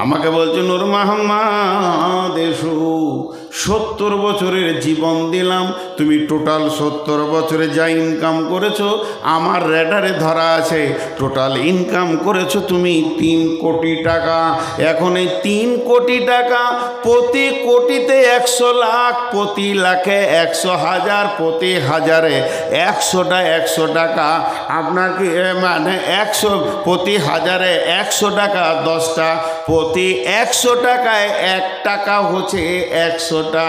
আমাকে বলছে নূর মোহাম্মদ এসো, 70 বছরের জীবন দিলাম, তুমি টোটাল 70 বছরে যা ইনকাম করেছো আমার রেডারে ধরা আছে। টোটাল ইনকাম করেছো তুমি 3 কোটি টাকা। এখন এই 3 কোটি টাকা, প্রতি কোটিতে 100 লাখ, প্রতি লাখে 100,000, প্রতি হাজারে 100 টাকা। আপনার কি মানে 100 প্রতি হাজারে 100 টাকা 10টা, প্রতি 100 টাকায় 1 টাকা হচ্ছে 100টা,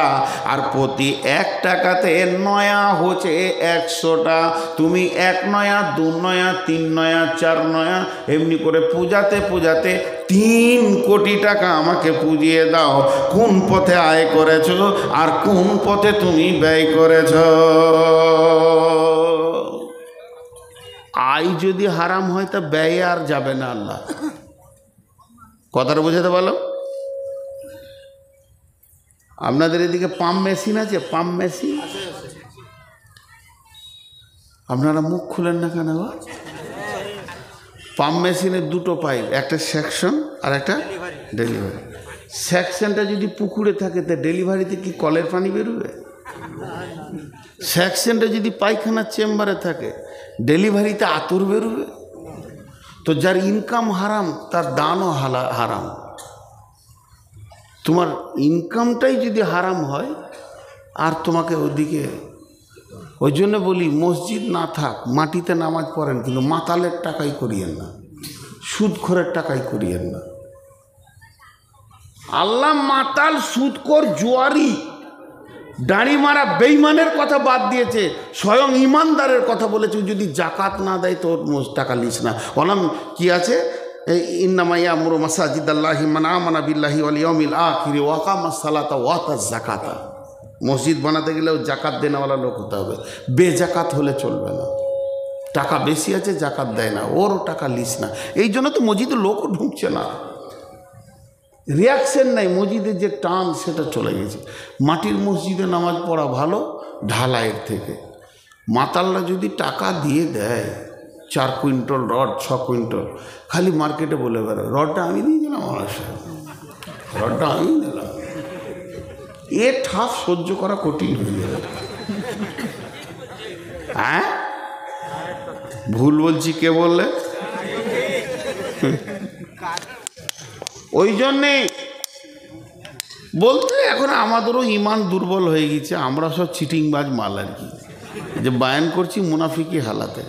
আর প্রতি 1 টাকাতে নয়া হচ্ছে 100টা। তুমি 1 নয়া, 2 নয়া, 3 নয়া, 4 নয়া, এমনি করে পূজাতে পূজাতে 3 কোটি টাকা আমাকে পুজিয়ে দাও। কোন পথে আয় করেছো আর কোন পথে তুমি ব্যয় করেছো? আয় যদি হারাম হয় তা ব্যয় আর যাবে না। আল্লাহ কথাটা বুঝাতে পারলাম? আপনাদের এদিকে পাম্প মেশিন আছে? পাম্প মেশিন আপনারা মুখ খুলেন না কেন? পাম্প মেশিনের 2টো পাইপ, একটা সেকশন আর একটা ডেলিভারি। সেকশনটা যদি পুকুরে থাকে তা ডেলিভারিতে কি কলের পানি বেরোবে? সেকশনটা যদি পায়খানার চেম্বারে থাকে ডেলিভারিতে আতর বেরোবে? তো যার ইনকাম হারাম তার দানও হারাম। তোমার ইনকামটাই যদি হারাম হয় আর তোমাকে ওদিকে, ওই জন্য বলি মসজিদ না থাক, মাটিতে নামাজ পড়েন, কিন্তু মাতালের টাকাই করিয়েন না, সুদখোরের টাকাই করিয়েন না। আল্লাহ মাতাল, সুদখোর, জুয়ারি, দাড়ি মারা বেঈমানের কথা বাদ দিয়েছে, স্বয়ং ইমানদারের কথা বলেছে। যদি জাকাত না দেয় তোর টাকা লিস না। বললাম কি আছে? ইন্নামা ইয়ামুরু মাসাজিদাল্লাহি মান আমানা বিল্লাহি ওয়াল ইয়াউমিল আখির ওয়া আকামাস সালাতা ওয়া আতাজ যাকাতা। মসজিদ বানাতে গেলেও জাকাত দেনেওয়ালা লোক হতে হবে, বেজাকাত হলে চলবে না। টাকা বেশি আছে জাকাত দেয় না, ওর টাকা লিস না। এই জন্য তো মসজিদে লোকও ঢুকছে না, রিয়াকশন নাই, মসজিদের যে টান সেটা চলে গেছে। মাটির মসজিদে নামাজ পড়া ভালো ঢালাইয়ের থেকে। মাতালরা যদি টাকা দিয়ে দেয় 4 কুইন্টাল রড, 6 কুইন্টাল, খালি মার্কেটে বলে বেড়ায় রডটা আমি দিয়ে দিলাম, আমার সাহেব রডটা আমি দিলাম। এ ঠাপ সহ্য করা কঠিন হয়ে যাবে। হ্যাঁ ভুল বলছি কে বললে? ওই জন্যে বলতে এখন আমাদেরও ইমান দুর্বল হয়ে গেছে, আমরা সব চিটিংবাজ মাল আর কি, যে বায়ান করছি মুনাফিকি হালাতে।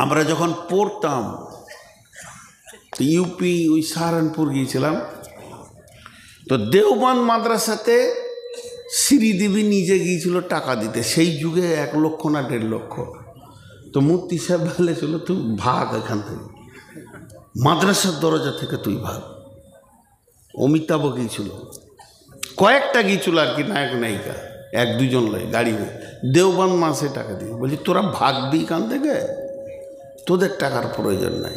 আমরা যখন পড়তাম ইউপি ওই সাহারানপুর গিয়েছিলাম, তো দেওবন্দ মাদ্রাসাতে শ্রীদেবী নিজে গিয়েছিল টাকা দিতে। সেই যুগে 1 লক্ষ না 1.5 লক্ষ। তো মুফতি সাহেব বলেছিল তুই ভাগ এখান থেকে, মাদ্রাসার দরজা থেকে তুই ভাগ। অমিতাভ গিয়েছিল, কয়েকটা গিয়েছিল আর কি, নায়ক নায়িকা, 1-2 জন লয় গাড়ি হয়ে। দেওবন্দ মাসে টাকা দিয়ে বলছি তোরা ভাগ দিই কান থেকে, তোদের টাকার প্রয়োজন নাই।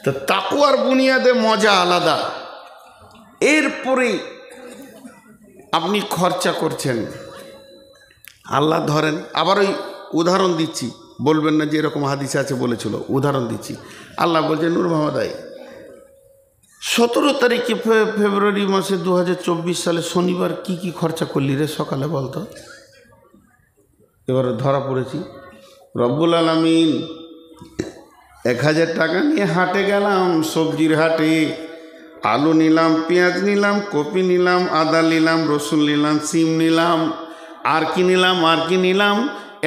তো তাকওয়ার বুনিয়াদে মজা আলাদা। এরপরে আপনি খরচা করছেন, আল্লাহ ধরেন। আবার ওই উদাহরণ দিচ্ছি, বলবেন না যে এরকম হাদিস আছে বলেছিল, উদাহরণ দিচ্ছি। আল্লাহ বলছেন নূর মোহাম্মদ 17 তারিখে ফেব্রুয়ারি মাসে 2024 সালে শনিবার কি কি খরচা করলি রে সকালে বলতো? এবার ধরা পড়েছি। রব্বুল আলামিন 1000 টাকা নিয়ে হাটে গেলাম, সবজির হাটে। আলু নিলাম, পেঁয়াজ নিলাম, কপি নিলাম, আদা নিলাম, রসুন নিলাম, সিম নিলাম, আর কি নিলাম,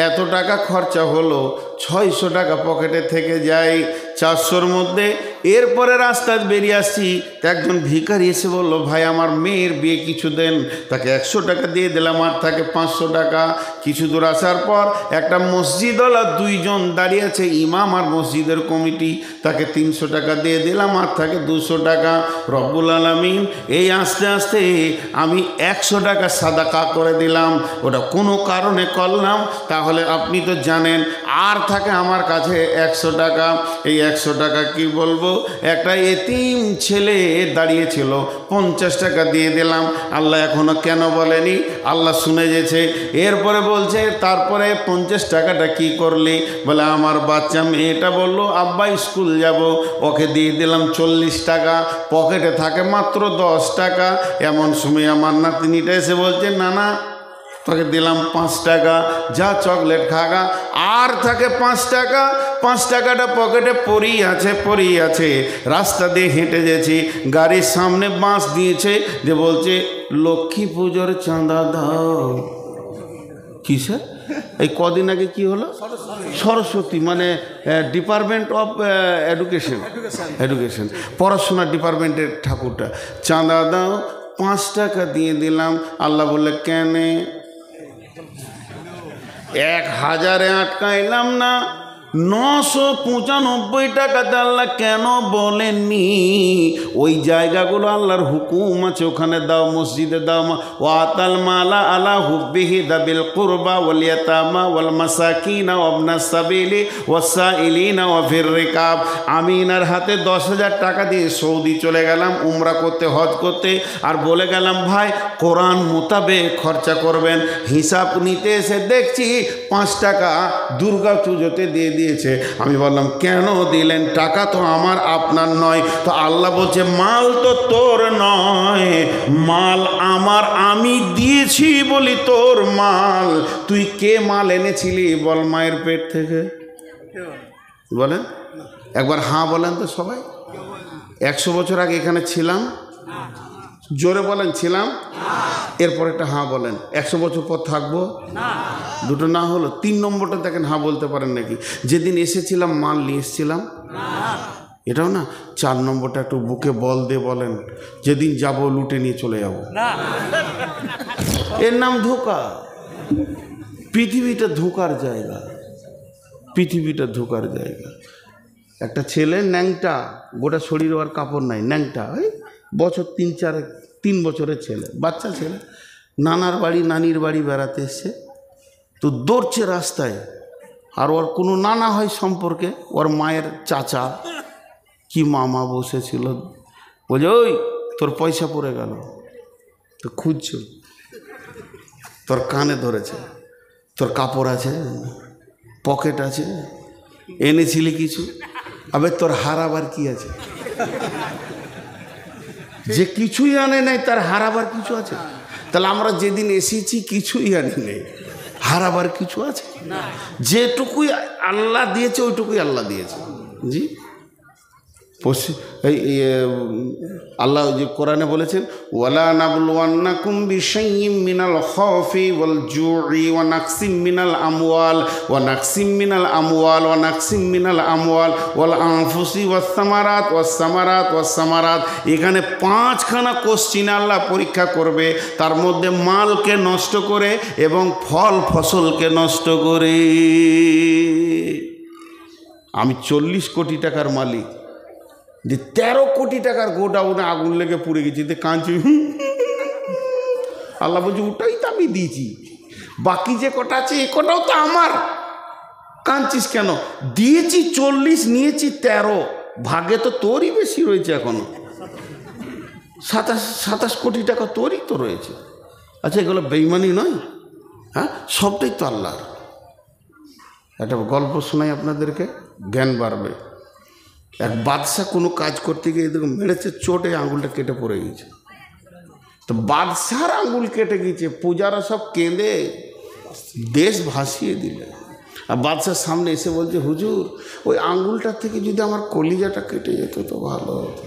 এত টাকা খরচা হলো। 600 টাকা পকেটে থেকে যায় 400-র মধ্যে। এরপরে রাস্তায় বেরিয়ে আসছি, একজন ভিখারি এসে বললো ভাই আমার মেয়ের বিয়ে কিছু দেন। তাকে 100 টাকা দিয়ে দিলাম, আর থাকে 500 টাকা। কিছু দূর আসার পর একটা মসজিদওয়ালা 2 জন দাঁড়িয়ে আছে, ইমাম আর মসজিদের কমিটি, তাকে 300 টাকা দিয়ে দিলাম, আর থাকে 200 টাকা। রব্বুল আলামিন এই আস্তে আস্তে আমি 100 টাকা সাদাকা করে দিলাম। ওটা কোনো কারণে করলাম, তাহলে আপনি তো জানেন আর থাকে আমার কাছে 100 টাকা। এই 100 টাকা কি বলবো, একটা এতিম ছেলে দাঁড়িয়েছিল, 50 টাকা দিয়ে দিলাম। আল্লাহ এখনো কেন বলেনি, আল্লাহ শুনে গেছে। এরপরে বলছে তারপরে 50 টাকাটা কি করলি, বলে আমার বাচ্চা মেয়েটা বলল আব্বা স্কুল যাব, ওকে দিয়ে দিলাম 40 টাকা, পকেটে থাকে মাত্র 10 টাকা। এমন সময় আমার নাতনিটা এসে বলছে না না তোকে দিলাম 5 টাকা, যা চকলেট খাগা। আর থাকে 5 টাকা। 5 টাকাটা পকেটে পড়েই আছে। রাস্তা দিয়ে হেঁটে গেছি, গাড়ির সামনে বাঁশ দিয়েছে, যে বলছে লক্ষ্মী পুজোর চাঁদা দাও। কি স্যার, এই কদিন আগে কি হলো, সরস্বতী মানে ডিপার্টমেন্ট অফ এডুকেশন, পড়াশোনার ডিপার্টমেন্টের ঠাকুরটা, চাঁদা দাও। 5 টাকা দিয়ে দিলাম। আল্লাহ বললে কেন, 1000-এ আটকাইলাম না, 995 টাকাতে আল্লাহ কেন বলেননি? ওই জায়গাগুলো আল্লাহর হুকুম আছে, ওখানে দাও, মসজিদে দাও। ওয়াতাল মালা আলা হুব্বিহি দাবিল কুরবা ওয়াল ইয়াতামা ওয়াল মাসাকিন ওয়া ইবনাস সাবিলি ওয়াসাইলিনা ওয়া ফির রিকাব। আমি ইনার হাতে 10,000 টাকা দিয়ে সৌদি চলে গেলাম উমরা করতে, হজ করতে, আর বলে গেলাম ভাই কোরআন মোতাবেক খরচা করবেন। হিসাব নিতে এসে দেখছি 5 টাকা দুর্গা পুজোতে দিয়ে দিয়েছে। আমি বললাম কেন দিলেন, টাকা তো আমার আপনার নয়। তো আল্লাহ বলছে মাল তো তোর নয়, মাল আমার, আমি দিয়েছি বলি তোর মাল। তুই কে মাল এনেছিলি বল মায়ের পেট থেকে, বলেন একবার হ্যাঁ বলেন তো সবাই। 100 বছর আগে এখানে ছিলাম, জোরে বলেন ছিলাম। এরপর একটা হ্যাঁ বলেন, 100 বছর পর থাকবো না। দুটো না হলো, 3 নম্বরটা দেখেন হ্যাঁ বলতে পারেন নাকি। যেদিন এসেছিলাম মাল নিয়ে এসেছিলাম, এটাও না। 4 নম্বরটা একটু বুকে বল দিয়ে বলেন, যেদিন যাব লুটে নিয়ে চলে যাব। এর নাম ধোঁকা। পৃথিবীটা ধোঁকার জায়গা, পৃথিবীটা ধোঁকার জায়গা। একটা ছেলে ন্যাংটা, গোটা শরীর আর কাপড় নাই, ন্যাংটা, ওই বছর 3 বছরের ছেলে, বাচ্চা ছেলে, নানার বাড়ি নানির বাড়ি বেড়াতে এসছে। তো দৌড়ছে রাস্তায়, আর ওর কোনো নানা হয় সম্পর্কে, ওর মায়ের চাচা কি মামা বসেছিল, বলছে ওই তোর পয়সা পড়ে গেল। তো খুঁজছ, তোর কানে ধরেছে, তোর কাপড় আছে, পকেট আছে, এনেছিলি কিছু, আবে তোর হারাবার কি আছে? যে কিছুই আনে নাই তার হারাবার কিছু আছে? তাহলে আমরা যেদিন এসেছি কিছুই আনি নেই, হারাবার কিছু আছে? যেটুকুই আল্লাহ দিয়েছে ওইটুকুই আল্লাহ দিয়েছে। জি, আল্লাহ যে কোরআনে বলেছেন ওয়ালা নাবলুওয়ান্নাকুম বিশাইয়্যিম মিনাল খাউফি ওয়াল জু'i ওয়া নাকসিম মিনাল আমওয়াল ওয়াল আনফুসি ওয়াস সামারাত। এখানে 5খানা কোশ্চিন আল্লাহ পরীক্ষা করবে, তার মধ্যে মালকে নষ্ট করে এবং ফল ফসলকে নষ্ট করে। আমি 40 কোটি টাকার মালিক, যে 13 কোটি টাকার গোডাউনে আগুন লেগে পুড়ে গেছি, তো কাঁদছি। আল্লাহ বলছে ওটাই তো আমি দিয়েছি, বাকি যে কটা আছে এ কটাও তো আমার, কাঁদছিস কেন? দিয়েছি 40, নিয়েছি 13, ভাগে তো তোরই বেশি রয়েছে, এখনো 27 কোটি টাকা তোরই তো রয়েছে। আচ্ছা এগুলো বেইমানি নয়? হ্যাঁ, সবটাই তো আল্লাহর। একটা গল্প শোনাই আপনাদেরকে, জ্ঞান বাড়বে। এক বাদশাহ কোনো কাজ করতে গিয়ে দেখো মেরেছে, চোটে আঙুলটা কেটে পড়ে গেছে। তো বাদশাহর আঙুল কেটে গেছে, পূজারা সব কেঁদে দেশ ভাসিয়ে দিলে। আর বাদশার সামনে এসে বলছে হুজুর ওই আঙুলটা থেকে যদি আমার কলিজাটা কেটে যেত তো ভালো হতো।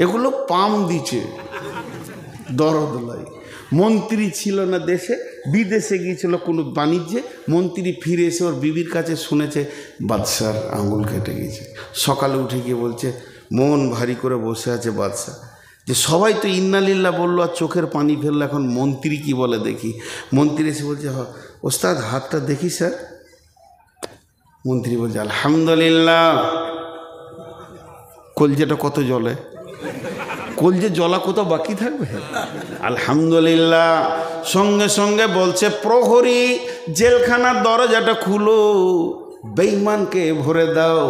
এগুলো পাম দিচ্ছে, দরদ লাই। মন্ত্রী ছিল না দেশে, বিদেশে গিয়েছিল কোনো বাণিজ্যে, মন্ত্রী ফিরে এসে ওর বিবির কাছে শুনেছে বাদশার আঙুল কেটে গেছে। সকালে উঠে গিয়ে বলছে, মন ভারী করে বসে আছে বাদশা, যে সবাই তো ইন্নালিল্লাহ বললো আর চোখের পানি ফেললো, এখন মন্ত্রী কি বলে দেখি। মন্ত্রী এসে বলছে ওস্তাদ হাতটা দেখি স্যার। মন্ত্রী বলছে আলহামদুলিল্লাহ। কলজেটা কত জলে, কলজে জলা কোথাও বাকি থাকবে? আলহামদুলিল্লাহ। সঙ্গে সঙ্গে বলছে, প্রহরী জেলখানার দরজাটা খুলো, বেঈমানকে ভরে দাও।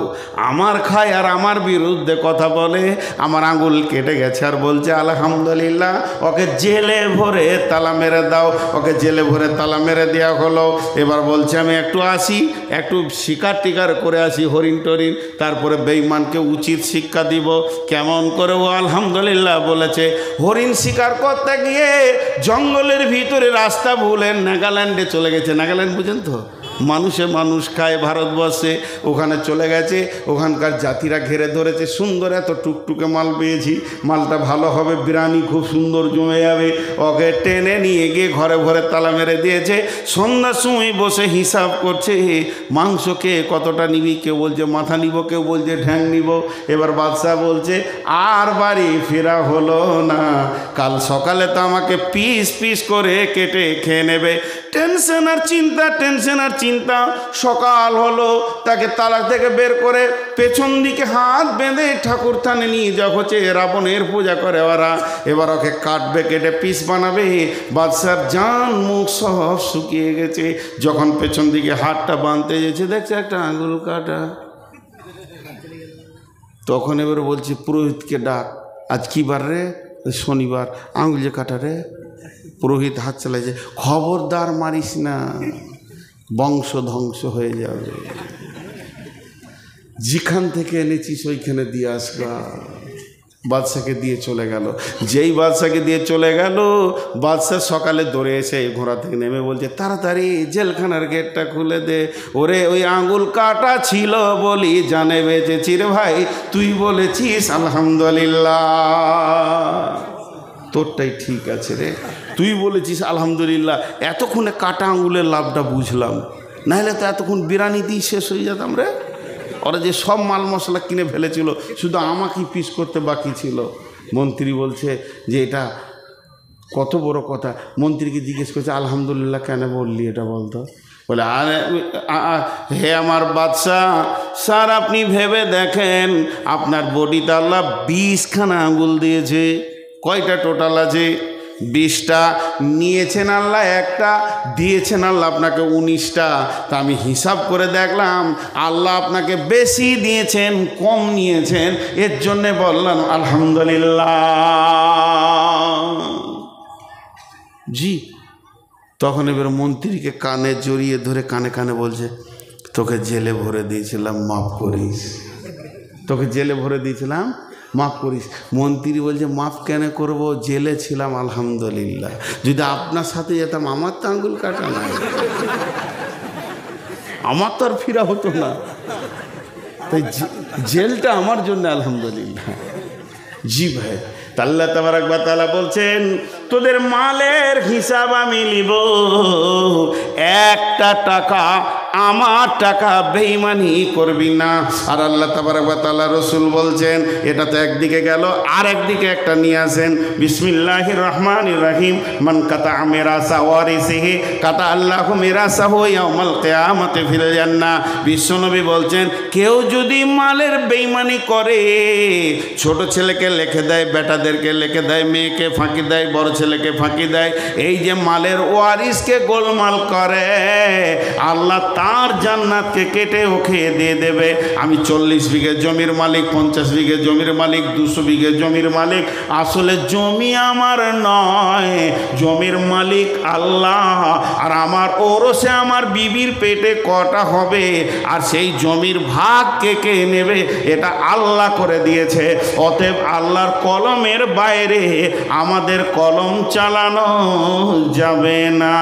আমার খায় আর আমার বিরুদ্ধে কথা বলে, আমার আঙুল কেটে গেছে আর বলছে আলহামদুলিল্লাহ, ওকে জেলে ভরে তালা মেরে দাও। ওকে জেলে ভরে তালা মেরে দেওয়া হলো। এবার বলছে আমি একটু আসি, একটু শিকার টিকার করে আসি, হরিণ টরিণ, তারপরে বেঈমানকে উচিত শিক্ষা দিব। কেমন করে ও আলহামদুলিল্লাহ বলেছে? হরিণ শিকার করতে গিয়ে জঙ্গলের ভিতরে রাস্তা ভুলে নাগাল্যান্ডে চলে গেছে। নাগাল্যান্ড বুঝেন তো, মানুষে মানুষ খায় ভারতবর্ষে, ওখানে চলে গেছে। ওখানকার জাতিরা ঘিরে ধরেছে, সুন্দর এত টুকটুকে মাল পেয়েছি, মালটা ভালো হবে, বিরিয়ানি খুব সুন্দর জমে যাবে। ওকে টেনে নিয়ে গিয়ে ঘরে ঘরে তালা মেরে দিয়েছে। সন্ধ্যার সময় বসে হিসাব করছে, মাংস কে কতটা নিবি, কেউ বলছে মাথা নিব, কেউ বলছে ঠ্যাং নিব। এবার বাদশাহ বলছে আর বাড়ি ফেরা হলো না, কাল সকালে তো আমাকে পিস পিস করে কেটে খেয়ে নেবে। টেনশন আর চিন্তা, টেনশন আর চিন্তা। সকাল হলো, তাকে তালা থেকে বের করে পেছন দিকে হাত বেঁধে ঠাকুর থানে নিয়ে যাওয়া হচ্ছে। রাবণের পূজা করে ওরা। এবার ওকে কাটবে, কেটে পিস বানাবে। বাদশার জান মুখ সব শুকিয়ে গেছে। যখন পেছন দিকে হাতটা বাঁধতে গেছে, দেখছে একটা আঙুল কাটা। তখন এবার বলছে পুরোহিতকে ডাক, আজ কি বার রে? শনিবার। আঙুল যে কাটা রে? পুরোহিত হাত চালাইছে, খবরদার মারিস না, বংশ ধ্বংস হয়ে যাবে, যেখান থেকে এনেছিস ওইখানে দিয়ে আসবা। বাদশাকে দিয়ে চলে গেল। যেই বাদশাকে দিয়ে চলে গেল, বাদশাহ সকালে দৌড়ে এসে ঘোড়া থেকে নেমে বলছে তাড়াতাড়ি জেলখানার গেটটা খুলে দে। ওরে ওই আঙুল কাটা ছিল বলি জানে বেঁচেছি রে ভাই, তুই বলেছিস আলহামদুলিল্লাহ, তোরটাই ঠিক আছে রে, তুই বলেছিস আলহামদুলিল্লাহ। এতক্ষণে কাটা আঙুলের লাভটা বুঝলাম, নাহলে তো এতক্ষণ বিরিয়ানি দিয়ে শেষ হয়ে যেতাম রে। ওরা যে সব মাল মশলা কিনে ফেলেছিল, শুধু আমাকেই পিস করতে বাকি ছিল। মন্ত্রী বলছে যে এটা কত বড় কথা। মন্ত্রীকে জিজ্ঞেস করছে আলহামদুলিল্লাহ কেন বললি এটা বলতো? বলে আরে হে আমার বাদশাহ, স্যার আপনি ভেবে দেখেন, আপনার বডিতে আল্লাহ 20খানা আঙুল দিয়েছে। কয়টা টোটাল আছে? 20টা। নিয়েছেন আল্লাহ একটা, দিয়েছেন আল্লাহ আপনাকে 19টা। তা আমি হিসাব করে দেখলাম আল্লাহ আপনাকে বেশি দিয়েছেন কম নিয়েছেন, এর জন্যে বললাম আলহামদুলিল্লাহ। জি। তখন এবার মন্ত্রীকে কানে জড়িয়ে ধরে কানে কানে বলছে তোকে জেলে ভরে দিয়েছিলাম, মাফ করিস। তোকে জেলে ভরে দিয়েছিলাম, মাফ করিস। মন্ত্রী বলছে মাফ কেন করব, জেলে ছিলাম আলহামদুলিল্লাহ, যদি আপনার সাথে যেতাম আমার তো আঙ্গুল কাটা নাই, আমার তো আর ফিরা হতো না, তাই জেলটা আমার জন্য আলহামদুলিল্লাহ। জি ভাই, আল্লাহ তাবারক ওয়া তাআলা বলছেন তোদের মালের হিসাব আমি নিব, একটা টাকা আমার টাকা বেঈমানি করবি না। আর আল্লাহ তাবারক ওয়া তাআলা রাসূল বলছেন, এটা তো একদিকে গেল, আর একদিকে একটা নিয়ে আসেন। বিসমিল্লাহির রহমানির রহিম, মান কাতা মিরাসা ওয়ারিসিহি কাতা আল্লাহু মিরাসাহু ইয়াউমাল কিয়ামাতি ফিল জান্নাহ। বিশ্বনবী বলছেন কেউ যদি মালের বেঈমানি করে, ছোট ছেলেকে লিখে দেয়, বেটাদেরকে লিখে দেয়, মেয়েকে ফাঁকি দেয়, বড় ছেলেকে ফাঁকি দেয়, এই যে মালের ওয়ারিসকে গোলমাল করে, আল্লাহ তার জান্নাতকে কেটে ওকে দিয়ে দেবে। আমি 40 বিঘে জমির মালিক, 50 বিঘে জমির মালিক, 200 বিঘে জমির মালিক, আসলে জমি আমার নয়, জমির মালিক আল্লাহ। আর আমার ওরসে আমার বিবির পেটে কটা হবে, আর সেই জমির ভাগ কে কে নেবে, এটা আল্লাহ করে দিয়েছে। অতএব আল্লাহর কলমের বাইরে আমাদের কলম চালানো যাবে না।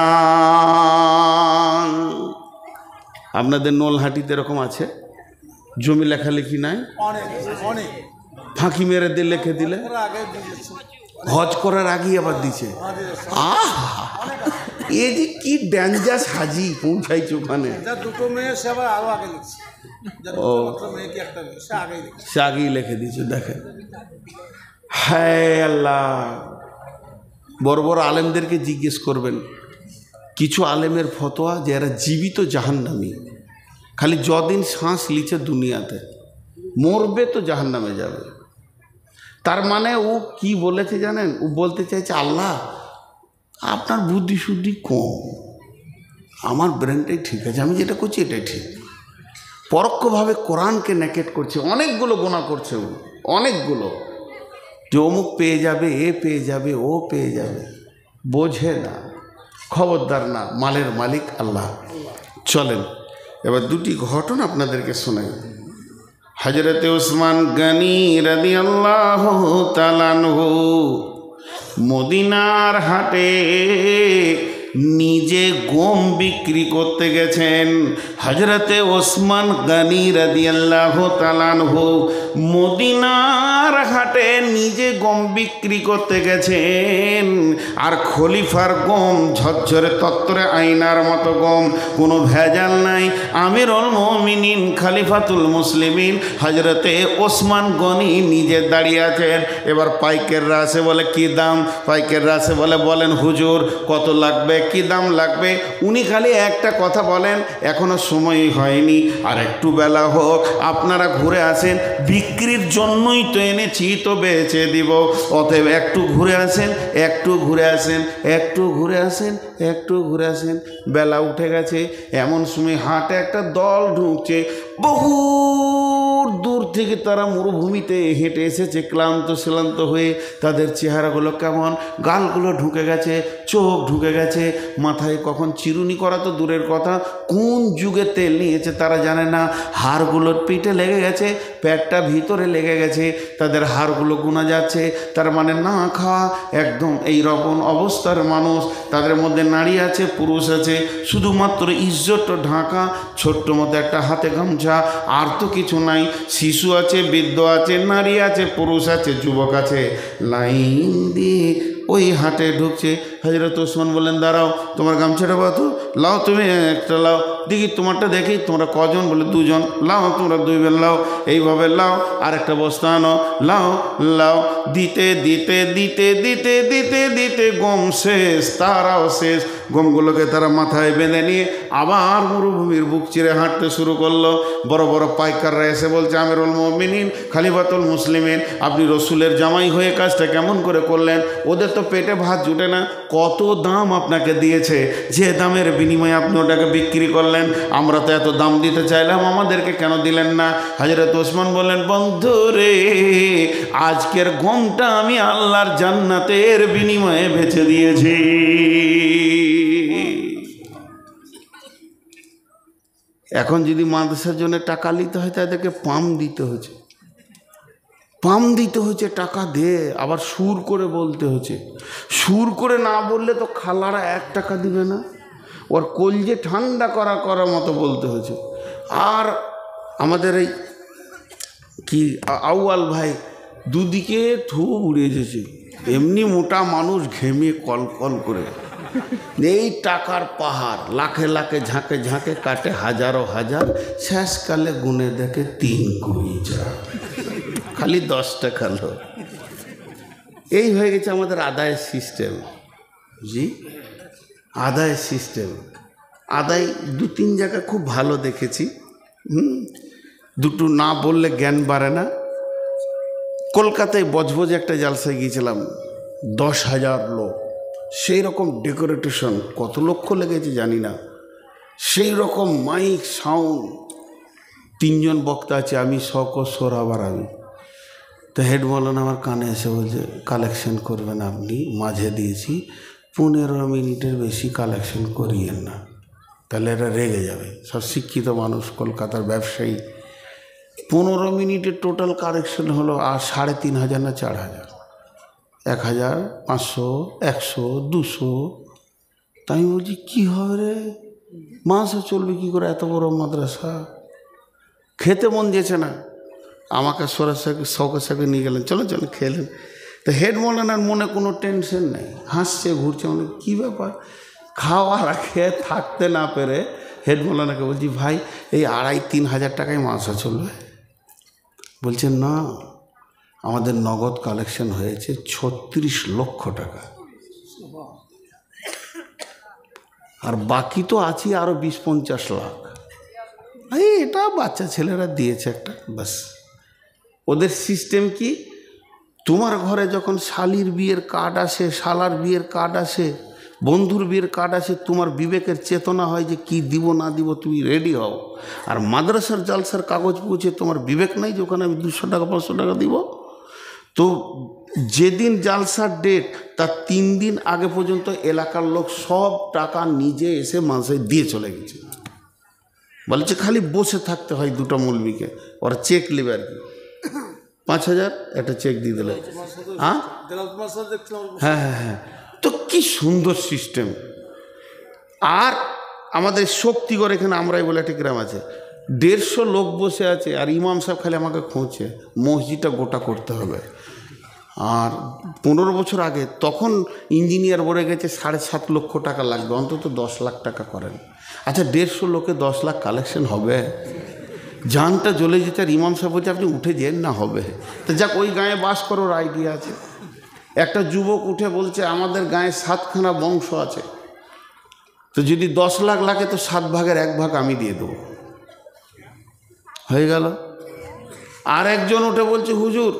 আপনাদের নলহাটিতে এরকম আছে, জমি লেখালেখি নাই, ফাঁকি মেরে দিয়ে লিখে দিলে, হজ করার আগেই আবার দিছে। এ যে কি ডেঞ্জার হাজি পৌঁছাইছে ওখানে। সে আগেই লিখে দিয়েছে। দেখেন, হায় আল্লাহ, বড় বড় আলেমদেরকে জিজ্ঞেস করবেন, কিছু আলেমের ফতোয়া যে এরা জীবিত জাহান্নামী, খালি যদিন শ্বাস লিছে দুনিয়াতে, মরবে তো জাহান্নামে যাবে। তার মানে ও কি বলেছে জানেন? ও বলতে চাইছে আল্লাহ আপনার বুদ্ধি শুদ্ধি কম, আমার ব্রেনটাই ঠিক আছে, আমি যেটা করছি এটাই ঠিক। পরোক্ষভাবে কোরআনকে নেকেট করছে, অনেকগুলো গোনা করছে, অনেকগুলো, যে অমুক পেয়ে যাবে, এ পেয়ে যাবে, ও পেয়ে যাবে, বোঝে না, খবরদার না, মালের মালিক আল্লাহ। চলেন এবার দুটি ঘটনা আপনাদেরকে শোনাই। হযরতে উসমান গনি রাদিয়াল্লাহু তাআলা আনহু মদিনার হাটে নিজে গম বিক্রি করতে গেছেন। হযরতে ওসমান গনি রাদিয়াল্লাহু তাআলা আনহু মদিনার হাটে নিজে গম বিক্রি করতে গেছেন। আর খলিফার গম ঝরঝরে তত্তরে আয়নার মতো গম, কোনো ভেজাল নাই। আমিরুল মুমিনিন খলিফাতুল মুসলিমিন হযরতে ওসমান গনি নিজে দাঁড়িয়ে আছেন। এবার পাইকাররা আসে, বলে কি দাম? পাইকাররা আসে বলে, বলেন হুজুর কত লাগবে, কি দাম লাগবে? উনি খালি একটা কথা বলেন, এখনো সময় হয়নি, আর একটু বেলা হোক, আপনারা ঘুরে আসেন, বিক্রির জন্যই তো এনেছি, তো বেচে দিব, অতএব একটু ঘুরে আসেন, একটু ঘুরে আসেন, একটু ঘুরে আসেন, একটু ঘুরে আসেন। বেলা উঠে গেছে, এমন সময় হাটে একটা দল ঢুকছে। বহু দূর থেকে তারা মরুভূমিতে হেঁটে এসেছে, ক্লান্ত শ্রান্ত হয়ে। তাদের চেহারাগুলো কেমন, গালগুলো ঢুকে গেছে, চোখ ঢুকে গেছে, মাথায় কখন চিরুনি করা তো দূরের কথা, কোন যুগে তেল নিয়েছে তারা জানে না। হাড়গুলোর পিঠে লেগে গেছে, পেটটা ভিতরে লেগে গেছে, তাদের হাড়গুলো গোনা যাচ্ছে। তার মানে না খাওয়া একদম এই রকম অবস্থার মানুষ। তাদের মধ্যে নারী আছে, পুরুষ আছে, শুধুমাত্র ইজ্জত ঢাকা, ছোট্ট মতো একটা হাতে গামছা, আর তো কিছু নাই। শিশু আছে, বৃদ্ধ আছে, নারী আছে, পুরুষ আছে, যুবক আছে, লাইন দিয়ে ওই হাটে ঢুকছে। হযরত ওসমান বললেন, দাঁড়াও, তোমার গামছাটা বাতো, লাও, তুমি একটা লাও, দেখি তোমারটা দেখি, তোমরা কজন? বলে দুজন। লাও, তোমরা দুই বেল লাও, এইভাবে লাও, আর একটা বস্তা আনো, লাও লাও। দিতে দিতে দিতে দিতে দিতে দিতে গম শেষ, তারাও শেষ। গমগুলোকে তারা মাথায় বেঁধে নিয়ে আবার মরুভূমির বুক চিরে হাঁটতে শুরু করলো। বড় বড় পাইকাররা এসে বলছে, আমিরুল মুমিনিন খলিফাতুল মুসলিমিন, আপনি রসুলের জামাই হয়ে কাজটা কেমন করে করলেন? ওদের তো পেটে ভাত জুটে না, কত দাম আপনাকে দিয়েছে, যে দামের বিনিময়ে আপনি ওটাকে বিক্রি করলেন, আমরা তো এত দাম দিতে চাইলাম, আমাদেরকে কেন দিলেন না? হযরত ওসমান বললেন, বন্ধু রে, আজকের গমটা আমি আল্লাহর জান্নাতের বিনিময়ে বেচে দিয়েছি। এখন যদি মাদ্রাসার জন্য টাকা নিতে হয়, তাদেরকে পাম্প দিতে হচ্ছে, পাম দিতে হচ্ছে, টাকা দে, আবার সুর করে বলতে হচ্ছে। সুর করে না বললে তো খালারা 1 টাকা দিবে না, ওর কলজে ঠান্ডা করার মতো বলতে হচ্ছে। আর আমাদের এই কি আউয়াল ভাই দুদিকে থু উড়ে যেছে, এমনি মোটা মানুষ, ঘেমে কল কল করে, এই টাকার পাহাড়, লাখে লাখে ঝাঁকে ঝাঁকে কাটে হাজারো হাজার, শেষকালে গুনে দেখে 3 কোটি খালি 10 টাকা লো। এই হয়ে গেছে আমাদের আদায়ের সিস্টেম। জি, আদায়ের সিস্টেম। আদায় 2-3 জায়গা খুব ভালো দেখেছি, দুটো না বললে জ্ঞান বাড়ে না। কলকাতায় বজবজে একটা জালসায় গিয়েছিলাম, 10,000 লোক, সেই রকম ডেকোরেটেশন, কত লক্ষ লেগেছে জানি না, সেই রকম মাইক সাউন্ড, 3 জন বক্তা আছে, আমি শওকত সোহরাওয়ার আমি। তো হেড মৌলানা আমার কানে এসে বলছে, কালেকশন করবেন আপনি, মাঝে দিয়েছি, 15 মিনিটের বেশি কালেকশন করিয়েন না, তাহলে এরা রেগে যাবে। সব শিক্ষিত মানুষ, কলকাতার ব্যবসায়ী। 15 মিনিটের টোটাল কালেকশন হলো আর 3,500 না 4,000, 1,000, 500, 100, 200। তাই আমি বলছি, কী হবে রে, মাসে চলবে কী করে এত বড় মাদ্রাসা? খেতে মন দিয়েছে না, আমাকে সরাসরি শওকত সাহেবকে নিয়ে গেলেন, চলো চলো খেলেন। তো হেড মৌলানার মনে কোনো টেনশন নেই, হাসছে ঘুরছে, মানে কী ব্যাপার? খাওয়ার খেয়ে থাকতে না পেরে হেড মৌলানাকে বলছি, ভাই এই 2,5-3 হাজার টাকায় মাসা চলবে? বলছেন না, আমাদের নগদ কালেকশন হয়েছে 36 লক্ষ টাকা, আর বাকি তো আছে আরও 20-50 লাখ। এটা বাচ্চা ছেলেরা দিয়েছে একটা, বাস। ওদের সিস্টেম কি, তোমার ঘরে যখন শালির বিয়ের কার্ড আসে, শালার বিয়ের কার্ড আসে, বন্ধুর বিয়ের কার্ড আছে, তোমার বিবেকের চেতনা হয় যে কি দিব না দিব, তুমি রেডি হও। আর মাদ্রাসার জালসার কাগজ পৌঁছে তোমার বিবেক নাই যে ওখানে আমি 200 টাকা 500 টাকা দিব। তো যেদিন জালসার ডেট তার 3 দিন আগে পর্যন্ত এলাকার লোক সব টাকা নিজে এসে মাসে দিয়ে চলে গেছে। বলছে খালি বসে থাকতে হয় দুটো মৌলবীকে, ওরা চেক নেবে আর কি, 5000 একটা চেক দিয়ে দিল। হ্যাঁ হ্যাঁ হ্যাঁ হ্যাঁ, তো কি সুন্দর সিস্টেম। আর আমাদের শক্তিগড় এখানে আমরাই বলে একটা গ্রাম আছে, 150 লোক বসে আছে, আর ইমাম সাহেব খালি আমাকে খোঁজে মসজিদটা গোটা করতে হবে। আর 15 বছর আগে তখন ইঞ্জিনিয়ার বলে গেছে 7.5 লক্ষ টাকা লাগবে, অন্তত 10 লাখ টাকা করেন। আচ্ছা 150 লোকে 10 লাখ কালেকশন হবে? জানটা জ্বলে যেতে। আর ইমাম সাহেব বলছে আপনি উঠে যেন না হবে। তো যাক, ওই গাঁয়ে বাস করার আইডিয়া আছে। একটা যুবক উঠে বলছে আমাদের গাঁয়ে 7খানা বংশ আছে, তো যদি 10 লাখ লাগে তো 7 ভাগের 1 ভাগ আমি দিয়ে দেবো। হয়ে গেল। আর একজন উঠে বলছে হুজুর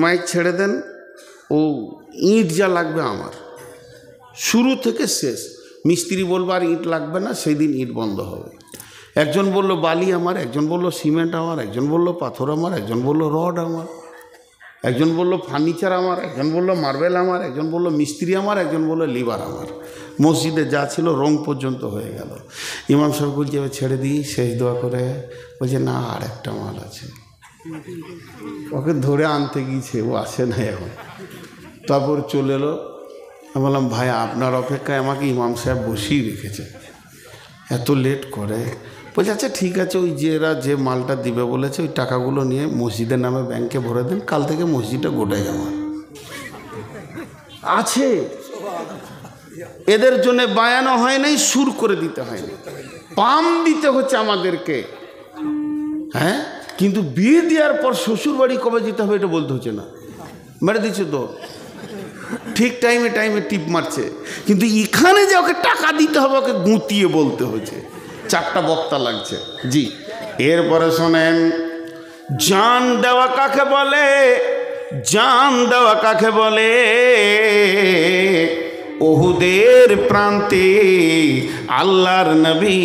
মাইক ছেড়ে দেন, ও ইট যা লাগবে আমার, শুরু থেকে শেষ। মিস্ত্রি বলবো আর ইট লাগবে না, সেই দিন ইট বন্ধ হবে। একজন বলল বালি আমার, একজন বলল সিমেন্ট আমার, একজন বলল পাথর আমার, একজন বলল রড আমার, একজন বলল ফার্নিচার আমার, একজন বলল মার্বেল আমার, একজন বলল মিস্ত্রি আমার, একজন বলল লিভার আমার। মসজিদে যা ছিল রং পর্যন্ত হয়ে গেল। ইমাম সাহেব বলছে এবার ছেড়ে দিই, শেষ দোয়া করে। বলছে না, আর একটা মাল আছে। ওকে ধরে আনতে গিয়েছে, ও আসে না এখন। তারপর চলে এলো। আমি বললাম ভাই আপনার অপেক্ষায় আমাকে ইমাম সাহেব বসিয়ে রেখেছে, এত লেট করে। বলছে আচ্ছা ঠিক আছে, ওই যে মালটা দিবে বলেছে ওই টাকাগুলো নিয়ে মসজিদের নামে ব্যাংকে ভরে দেন, কাল থেকে মসজিদটা গোটাই আমার আছে। এদের জন্য বায়ানো হয় নাই, সুর করে দিতে হয় না, পাম দিতে হচ্ছে আমাদেরকে। হ্যাঁ, কিন্তু বিয়ে দেওয়ার পর শ্বশুর বাড়ি কবে যেতে হবে এটা বলতে হচ্ছে না, মেরে দিচ্ছে তো। ঠিক টাইমে টিপ মারছে, কিন্তু এখানে যে ওকে টাকা দিতে হবে ওকে গুঁতিয়ে বলতে হচ্ছে। 4টা বক্তা লাগছে। জি, এরপরে শোনেন, জান দেওয়া কাকে বলে? জান দেওয়া কাকে বলে? উহুদের প্রান্তে আল্লাহর নবী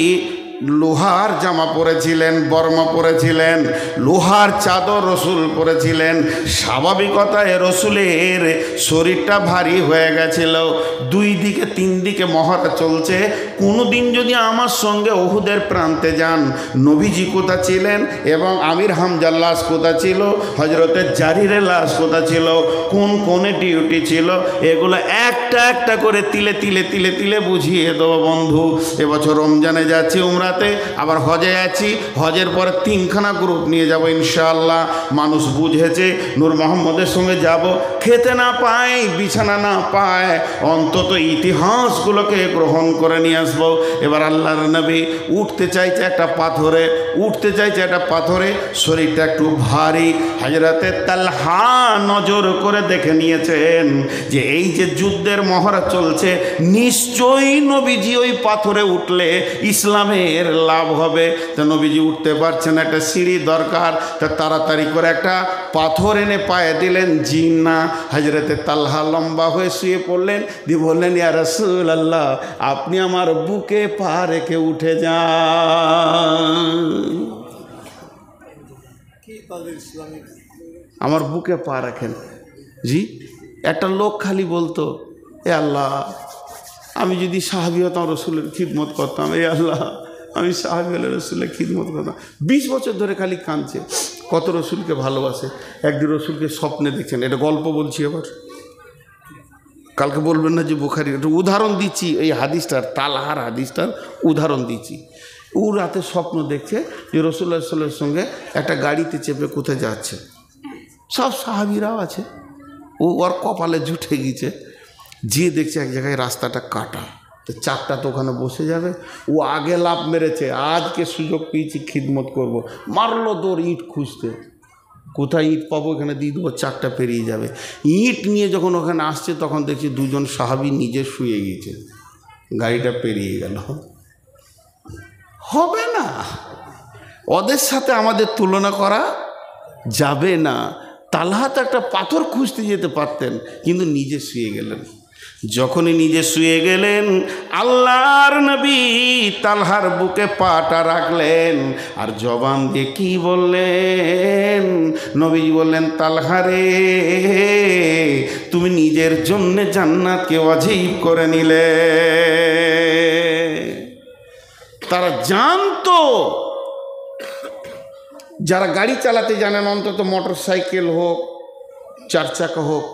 লোহার জামা পরেছিলেন, বর্মা পরেছিলেন, লোহার চাদর রসুল পরেছিলেন। স্বাভাবিকতায় রসুলের শরীরটা ভারী হয়ে গেছিল, 2 দিকে 3 দিকে মহড়া চলছে। কোনো দিন যদি আমার সঙ্গে উহুদের প্রান্তে যান, নবীজি কোথা ছিলেন এবং আমির হামজার লাশ কোথা ছিল, হজরতের জারিরের লাশ কোথা ছিল, কোন কোনে ডিউটি ছিল, এগুলো একটা একটা করে তিলে তিলে তিলে তিলে বুঝিয়ে দেবো বন্ধু। এবছর রমজানে যাচ্ছি উমরা, আবার হজে আছি, হজের পরে 3খানা গ্রুপ নিয়ে যাব ইনশাআল্লাহ। মানুষ বুঝেছে নূর মোহাম্মদের সঙ্গে যাব, খেতে না পায় বিছানা না পায়, অন্তত ইতিহাসগুলোকে গ্রহণ করে নিয়ে আসবো। এবার আল্লাহর নবী উঠতে চাইছে একটা পাথরে, শরীরটা একটু ভারী। হযরতে তালহা নজর করে দেখে নিয়েছেন যে এই যে যুদ্ধের মহড়া চলছে, নিশ্চয়ই নবীজি ওই পাথরে উঠলে ইসলামের লাভ হবে। তো নবীজি উঠতে পারছেন, একটা সিঁড়ি দরকার, তা তাড়াতাড়ি করে একটা পাথর এনে পায়ে দিলেন। জিন না, হযরতে তালহা লম্বা হয়ে শুয়ে পড়লেন, দিয়ে বললেন ইয়া রাসূলুল্লাহ আপনি আমার বুকে পা রেখে উঠে যান, আমার বুকে পা রাখেন। জি, একটা লোক খালি বলতো এ আল্লাহ আমি যদি সাহাবী হতাম রসুলের খিদমত করতাম, এ আল্লাহ আমি সাহাবী হলে রসুলের খিদমত করতাম। 20 বছর ধরে খালি কাঁদছে, কত রসুলকে ভালোবাসে। একদিন রসুলকে স্বপ্নে দেখছেন, এটা গল্প বলছি, এবার কালকে বলবেন না যে বুখারী। একটু উদাহরণ দিচ্ছি, এই হাদিসটার, তালহার হাদিসটার উদাহরণ দিচ্ছি। ও রাতে স্বপ্ন দেখছে যে রাসূলুল্লাহ সাল্লাল্লাহু আলাইহি ওয়াসাল্লামের সঙ্গে একটা গাড়িতে চেপে কোথায় যাচ্ছে, সব সাহাবীরাও আছে, ও ওর কপালে জুটে গিয়েছে। যে দেখছে এক জায়গায় রাস্তাটা কাটা, তো 4টা তো ওখানে বসে যাবে। ও আগে লাফ মেরেছে, আজকে সুযোগ পেয়েছি খিদমত করব, মারলো দৌড় ইট খুঁজতে, কোথায় ইট পাবো এখানে দিয়ে দেবো, 4টা পেরিয়ে যাবে। ইট নিয়ে যখন ওখানে আসছে তখন দেখছি 2জন সাহাবী নিজে শুয়ে গিয়েছে, গাড়িটা পেরিয়ে গেল। হবে না, ওদের সাথে আমাদের তুলনা করা যাবে না। তালহা তো একটা পাথর খুঁজতে যেতে পারতেন, কিন্তু নিজে শুয়ে গেলেন। যখনই নিজে শুয়ে গেলেন আল্লাহর নবী তালহার বুকে পাটা রাখলেন আর জবান দিয়ে কি বললেন? নবীজি বললেন, তালহা রে, তুমি নিজের জন্য জান্নাতকে ওয়াজিব করে নিলে। তারা জানতো, যারা গাড়ি চালাতে জানেন, অন্তত মোটর সাইকেল হোক, চার চাকা হোক,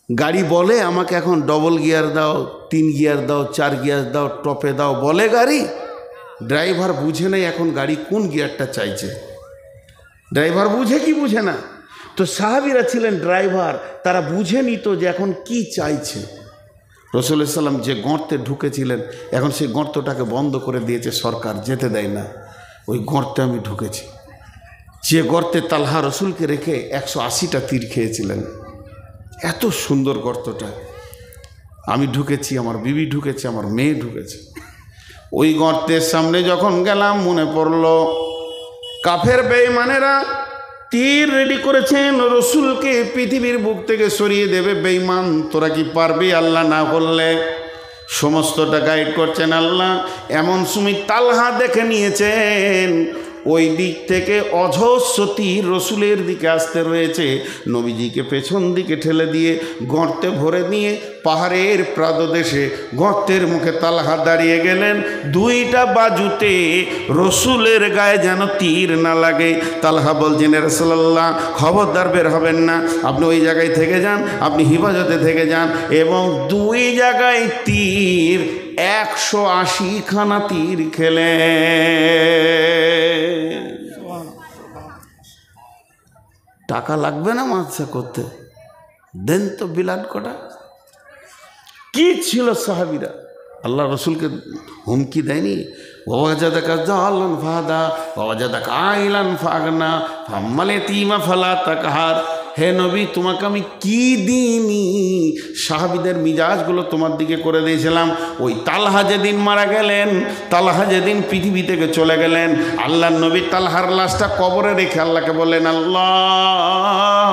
গাড়ি বলে আমাকে এখন ডবল গিয়ার দাও, 3 গিয়ার দাও, 4 গিয়ার দাও, টপে দাও, বলে গাড়ি। ড্রাইভার বুঝে নেই এখন গাড়ি কোন গিয়ারটা চাইছে। ড্রাইভার বুঝে কি বুঝে না? তো সাহাবীরা ছিলেন ড্রাইভার, তারা বুঝে নিত যে এখন কি চাইছে। রাসূলুল্লাহ সাল্লাল্লাহু আলাইহি ওয়াসাল্লাম যে গর্তে ঢুকেছিলেন, এখন সেই গর্তটাকে বন্ধ করে দিয়েছে সরকার, যেতে দেয় না। ওই গর্তে আমি ঢুকেছি, যে গর্তে তালহা রসুলকে রেখে 180টা তীর খেয়েছিলেন। এত সুন্দর গর্তটা। আমি ঢুকেছি, আমার বিবি ঢুকেছে, আমার মেয়ে ঢুকেছে। ওই গর্তের সামনে যখন গেলাম মনে পড়ল কাফের বেঈমানেরা তীর রেডি করেছেন, রসুলকে পৃথিবীর বুক থেকে সরিয়ে দেবে। বেঈমান, তোরা কি পারবি আল্লাহ না বললে? সমস্তটা গাইড করছেন আল্লাহ। এমন সময় তালহা দেখে নিয়েছেন ওই দিক থেকে অজস্র তীর রসুলের দিকে আসতে রয়েছে। নবীজিকে পেছন দিকে ঠেলে দিয়ে গর্তে ভরে নিয়ে পাহাড়ের প্রাদদেশে গর্তের মুখে তালহা দাঁড়িয়ে গেলেন। 2টা বাজুতে রসুলের গায়ে যেন তীর না লাগে। তালহা বলছেন, রাসূলুল্লাহ খবরদার বের হবেন না, আপনি ওই জায়গায় থেকে যান, আপনি হিফাজতে থেকে যান। এবং 2 জায়গায় তীর, 180খানা তীর খেলে। টাকা লাগবে না মাদ্রাসা করতে, দেন তো বিলাট কটা। কি ছিল সাহাবীরা? আল্লাহ রসুলকে হুমকি দেয়নি? ওয়াজাদাকা জালান ফাদা ওয়াজাদাকা আইলান ফাগনা ফাম্মাল ইয়াতীমা ফালা তাকহার। হে নবী, তোমাকে আমি কি দিইনি? সাহাবীদের মিজাজগুলো তোমার দিকে করে দিয়েছিলাম। ওই তালহা যেদিন মারা গেলেন, তালহা যেদিন পৃথিবী থেকে চলে গেলেন, আল্লাহর নবী তালহার লাশটা কবরে রেখে আল্লাহকে বললেন, আল্লাহ,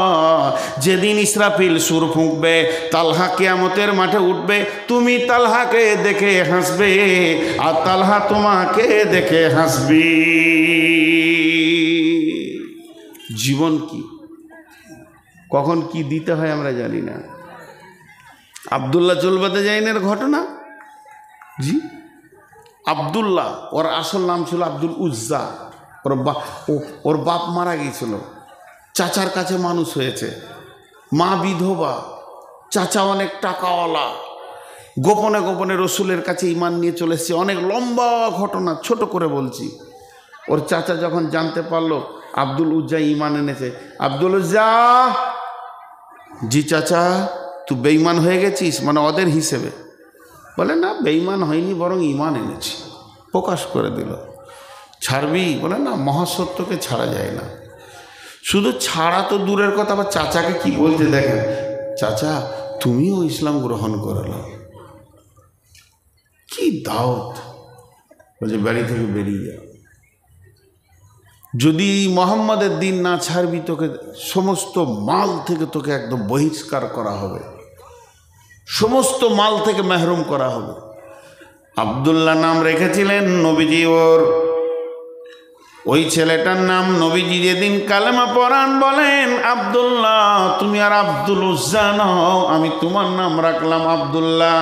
যেদিন ইসরাফিল সুর ফুঁকবে, তালহা কিয়ামতের মাঠে উঠবে, তুমি তালহাকে দেখে হাসবে আর তালহা তোমাকে দেখে হাসবি। জীবন কি, কখন কি দিতে হয় আমরা জানি না। আব্দুল্লাহ জুলবাদে জাইনের ঘটনা, জি, আব্দুল্লাহ, ওর আসল নাম ছিল আব্দুল উজ্জা। ওর বাপ মারা গিয়েছিল, চাচার কাছে মানুষ হয়েছে, মা বিধবা, চাচা অনেক টাকাওয়ালা। গোপনে গোপনে রসুলের কাছে ঈমান নিয়ে চলে এসেছে। অনেক লম্বা ঘটনা, ছোট করে বলছি। ওর চাচা যখন জানতে পারলো আব্দুল উজ্জা ঈমান এনেছে, আব্দুল উজ্জা, জি চাচা, তুই বেঈমান হয়ে গেছিস, মানে ওদের হিসেবে। বলে না, বেঈমান হয়নি, বরং ঈমান এনেছি। প্রকাশ করে দিল। ছাড়বি? বলে না, মহাসত্যকে ছাড়া যায় না। শুধু ছাড়া তো দূরের কথা, আবার চাচাকে কি বলতে দেখেন, চাচা তুমিও ইসলাম গ্রহণ করলো। কি দাওয়াত! বলছে বাড়ি থেকে বেরিয়ে যাও, যদি মোহাম্মদের দিন না ছাড়বি তোকে সমস্ত মাল থেকে তোকে একদম বহিষ্কার করা হবে, সমস্ত মাল থেকে মেহরুম করা হবে। আব্দুল্লাহ নাম রেখেছিলেন নবীজি। ওই ছেলেটার নাম নবীজি যেদিন কালেমা পড়ান বলেন, আব্দুল্লাহ, তুমি আর আব্দুল উজ্জা নও, আমি তোমার নাম রাখলাম আব্দুল্লাহ।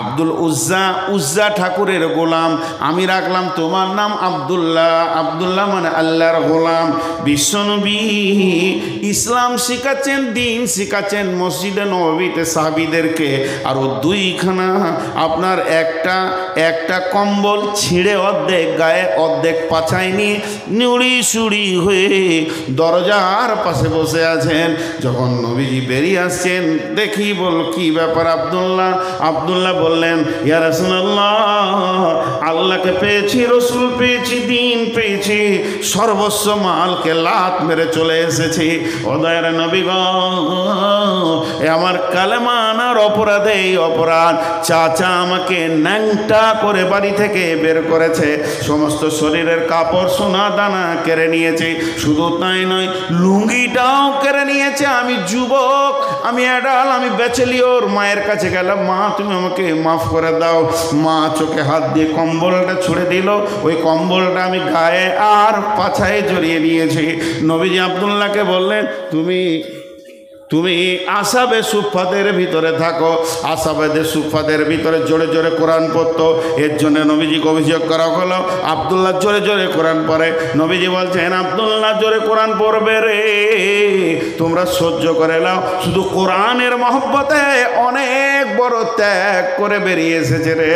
আব্দুল উজ্জা, উজ্জা ঠাকুরের গোলাম, আমি রাখলাম তোমার নাম আব্দুল্লাহ। আব্দুল্লাহ মানে আল্লাহর গোলাম। বিশ্বনবী ইসলাম শিখাচ্ছেন, দিন শিখাচ্ছেন মসজিদে নববীতে সাহাবীদেরকে। আর ও 2খানা আপনার একটা কম্বল ছিঁড়ে অর্ধেক গায়ে অর্ধেক পাছায় নিয়ে নুড়ি সুড়ি হয়ে দরজার পাশে বসে আছেন। যখন নবীজি বেরিয়ে আসছেন, দেখি বল কি ব্যাপার আব্দুল্লাহ? আব্দুল্লাহ বললেন, ইয়া রাসূলুল্লাহ, আল্লাহকে পেয়েছি, রসুল পেয়েছি, দিন পেয়েছি, সর্বস্ব মালকে লাত মেরে চলে এসেছি। ও দয়ার নবী গো, আমার কালেমা আনার অপরাধে এই অপরাধ। চাচা আমাকে ন্যাংটা করে বাড়ি থেকে বের করেছে, সমস্ত শরীরের কাপড় সোনা দানা কেড়ে নিয়েছে। শুধু তাই নয়, লুঙ্গিটাও কেড়ে নিয়েছে। আমি যুবক, আমি অ্যাডাল, আমি ব্যাচেলিয়র। মায়ের কাছে গেলাম, মা তুমি আমাকে মাফ করে দাও। মা চোখে হাত দিয়ে কম্বলটা ছুঁড়ে দিল। ওই কম্বলটা আমি গায়ে আর পাছায় জড়িয়ে নিয়েছি। নবীজি আব্দুল্লাহকে বললেন, তুমি আসাবে সুফাদের ভিতরে থাকো। আসাবেদের সুফাদের ভিতরে জোরে জোরে কোরআন পড়তো। এর জন্য নবীজিকে অভিযোগ করা হলো, আব্দুল্লাহ জোরে জোরে কোরআন পড়ে। নবীজি বলছেন, আব্দুল্লাহ জোরে কোরআন পড়বে রে, তোমরা সহ্য করে নাও। শুধু কোরআনের মহব্বতে অনেক বড় ত্যাগ করে বেরিয়ে এসেছে রে।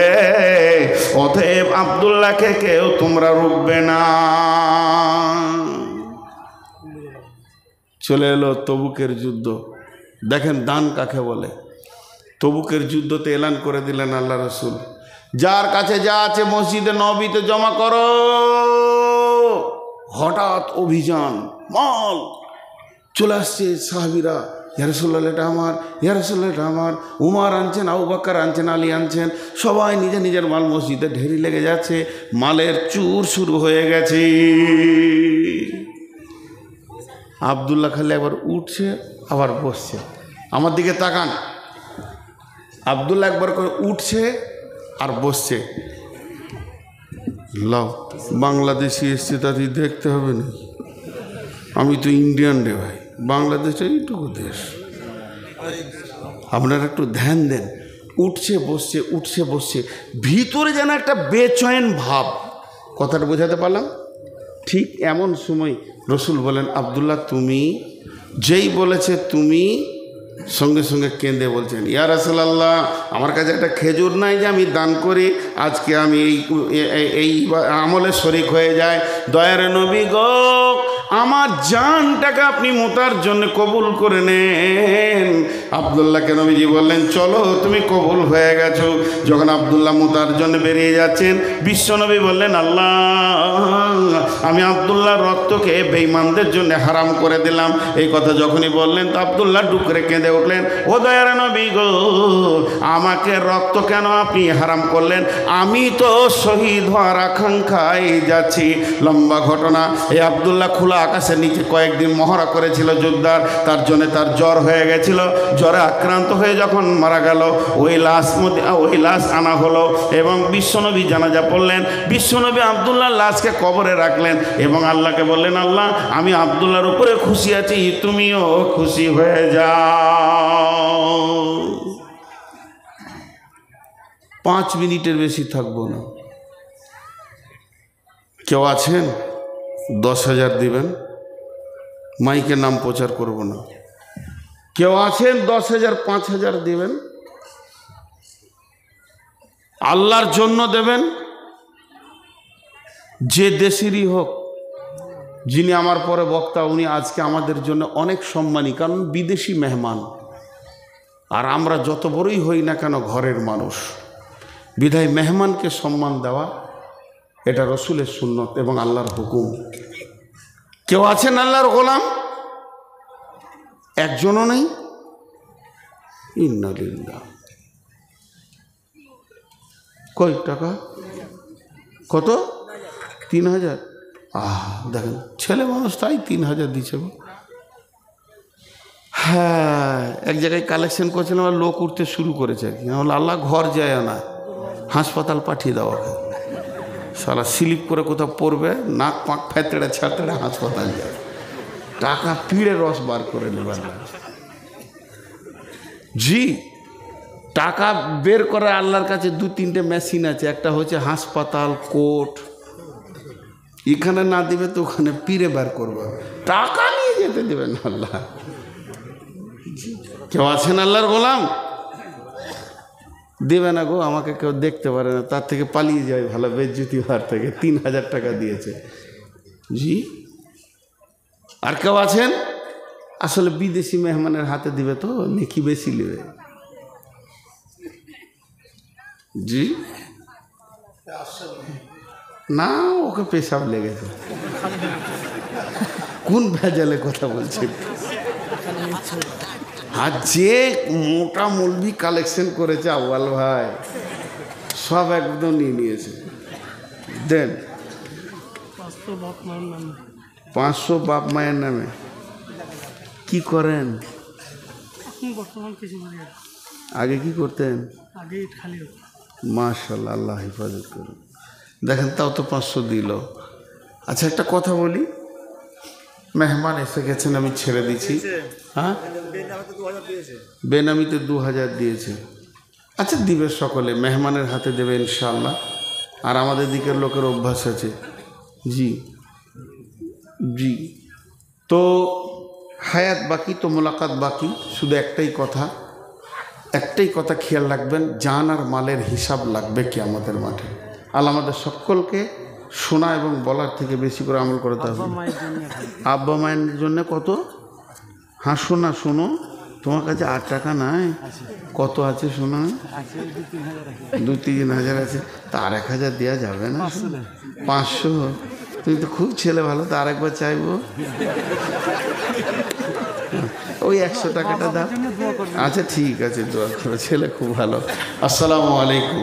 অতএব আব্দুল্লাহকে কেউ তোমরা রুখবে না। চলে এলো তবুকের যুদ্ধ। দেখেন দান কাকে বলে। তবুকের যুদ্ধতে এলান করে দিলেন আল্লাহ রসুল, যার কাছে যা আছে মসজিদে নববীতে জমা করো। হঠাৎ অভিযান, মাল চলে আসছে। সাহাবীরা, ইয়া রাসূলুল্লাহ এটা আমার, ইয়া রাসূলুল্লাহ এটা আমার। উমর আনছেন, আবু বকর আনছেন, আলী আনছেন। সবাই নিজের নিজের মাল মসজিদে ঢেরি লেগে যাচ্ছে। মালের চুর শুরু হয়ে গেছে। আব্দুল্লাহ খালি একবার উঠছে আবার বসছে। আমার দিকে তাকান। আব্দুল্লাহ একবার করে উঠছে আর বসছে। লাও, বাংলাদেশি এসছে, তাদের দেখতে হবে না। আমি তো ইন্ডিয়ান রে ভাই, বাংলাদেশে এইটুকু দেশ। আপনারা একটু ধ্যান দেন। উঠছে বসছে, উঠছে বসছে, ভিতরে যেন একটা বেচৈন ভাব। কথাটা বোঝাতে পারলাম? ঠিক এমন সময় রসুল বলেন, আব্দুল্লাহ তুমি, যেই বলেছে তুমি, সঙ্গে সঙ্গে কেঁদে বলছেন, ইয়া রাসূলুল্লাহ আমার কাছে একটা খেজুর নাই যে আমি দান করি, আজকে আমি এই আমলে শরিক হয়ে যায়। দয়ার নবী গো, আমার জানটাকে আপনি মোতার জন্য কবুল করে নেন। আব্দুল্লাহকে নবীজি বললেন, চলো তুমি কবুল হয়ে গেছো। যখন আব্দুল্লাহ মোতার জন্য বেরিয়ে যাচ্ছেন, বিশ্বনবী বললেন, আল্লাহ আমি আব্দুল্লাহর রক্তকে বেঈমানদের জন্য হারাম করে দিলাম। এই কথা যখনই বললেন তো আব্দুল্লাহ ডুকরে কেঁদে উঠলেন, ও দয়ার নবী গো, আমাকে রক্ত কেন আপনি হারাম করলেন? আমি তো শহীদ হওয়ার আকাঙ্ক্ষায় যাচ্ছি। লম্বা ঘটনা। এই আব্দুল্লাহ খোলা আকাশের নিচে কয়েকদিন মহড়া করেছিল যোদ্ধার, তার জন্য তার জ্বর হয়ে গেছিল। জ্বরে আক্রান্ত হয়ে যখন মারা গেল, ওই লাশ আনা হলো এবং বিশ্বনবী জানাজা পড়লেন। বিশ্বনবী আব্দুল্লাহর লাশকে কবরে রাখলেন এবং আল্লাহকে বললেন, আল্লাহ আমি আব্দুল্লাহর উপরে খুশি আছি, তুমিও খুশি হয়ে যাও। 5 মিনিটের বেশি থাকবো না। কেউ আছেন 10,000 দিবেন? মাইকে নাম প্রচার করব না। কেউ আছেন 10,000 5,000 দিবেন? আল্লাহর জন্য দেবেন। যে দেশেরই হোক, যিনি আমার পরে বক্তা, উনি আজকে আমাদের জন্য অনেক সম্মানী, কারণ বিদেশি মেহমান। আর আমরা যত বড়ই হই না কেন ঘরের মানুষ, বিধায় মেহমানকে সম্মান দেওয়া এটা রসুলের সুন্নত এবং আল্লাহর হুকুম। কেউ আছেন আল্লাহর গোলাম? একজনও নেই? ইন্নালিল্লাহ। কয় টাকা? কত? 3,000। দেখেন ছেলে মানুষ তাই 3,000 দিচ্ছে। হ্যাঁ, এক জায়গায় কালেকশন করছিলাম, আর লোক উঠতে শুরু করেছে আর কি। আল্লাহ ঘর যায় না, হাসপাতাল পাঠিয়ে দেওয়া হয়। সারা স্লিপ করে কোথাও পড়বে, নাক পাক ফেতড়ে ছাতড়ে হাসপাতাল যায়। টাকা পিড়ে রস বার করে নেবার। জি, টাকা বের করে আল্লাহর কাছে 2-3টে মেশিন আছে। একটা হচ্ছে হাসপাতাল, কোর্ট। এখানে না দিবে তো ওখানে পিড়ে বার করবে, টাকা নিয়ে যেতে দেবেন আল্লাহ। কেউ আছেন আল্লাহর গোলাম? দেবে না গো, আমাকে কেউ দেখতে পারে না, তার থেকে পালিয়ে যায় ভালো, বেজ্জতি হওয়ার থেকে। 3,000 টাকা দিয়েছে। জি, আর কেউ আছেন? আসলে বিদেশি মেহমানের হাতে দিবে তো নেকি বেশি নেবে। জি না, ওকে পেশাব লেগেছে। কোন ভেজালে কথা বলছেন? আর যে মোটা মৌলবি কালেকশন করেছে আউয়াল ভাই, সব একদম নিয়ে নিয়েছে। দেন 500 বাপ মায়ের নামে। কি করেন? আগে কি করতেন? মাশাআল্লাহ, আল্লাহ হেফাজত করুন। দেখেন, তাও তো 500 দিল। আচ্ছা, একটা কথা বলি, মেহমান এসে গেছেন, আমি ছেড়ে দিচ্ছি। হ্যাঁ, বেনামিতে 2000 দিয়েছে। আচ্ছা, দিবে সকলে, মেহমানের হাতে দেবে ইনশাআল্লাহ। আর আমাদের দিকের লোকের অভ্যাস আছে। জি জি, তো হায়াত বাকি, তো মোলাকাত বাকি। শুধু একটাই কথা খেয়াল রাখবেন, জান আর মালের হিসাব লাগবে কিয়ামতের মাঠে। আল্লাহ আমাদের সকলকে শোনা এবং বলার থেকে বেশি করে আমল করতে হবে। আব্বা মায়ের জন্য কত? হ্যাঁ, শোনো, তোমার কাছে 8 টাকা নাই? কত আছে শোনা? 2-3 হাজার আছে। তা আর 1000 দেওয়া যাবে না? 500? তুমি তো খুব ছেলে ভালো, তো আরেকবার চাইবো। ওই 100 টাকাটা দাও। আচ্ছা ঠিক আছে, দোয়া করো, ছেলে খুব ভালো। আসসালামু আলাইকুম।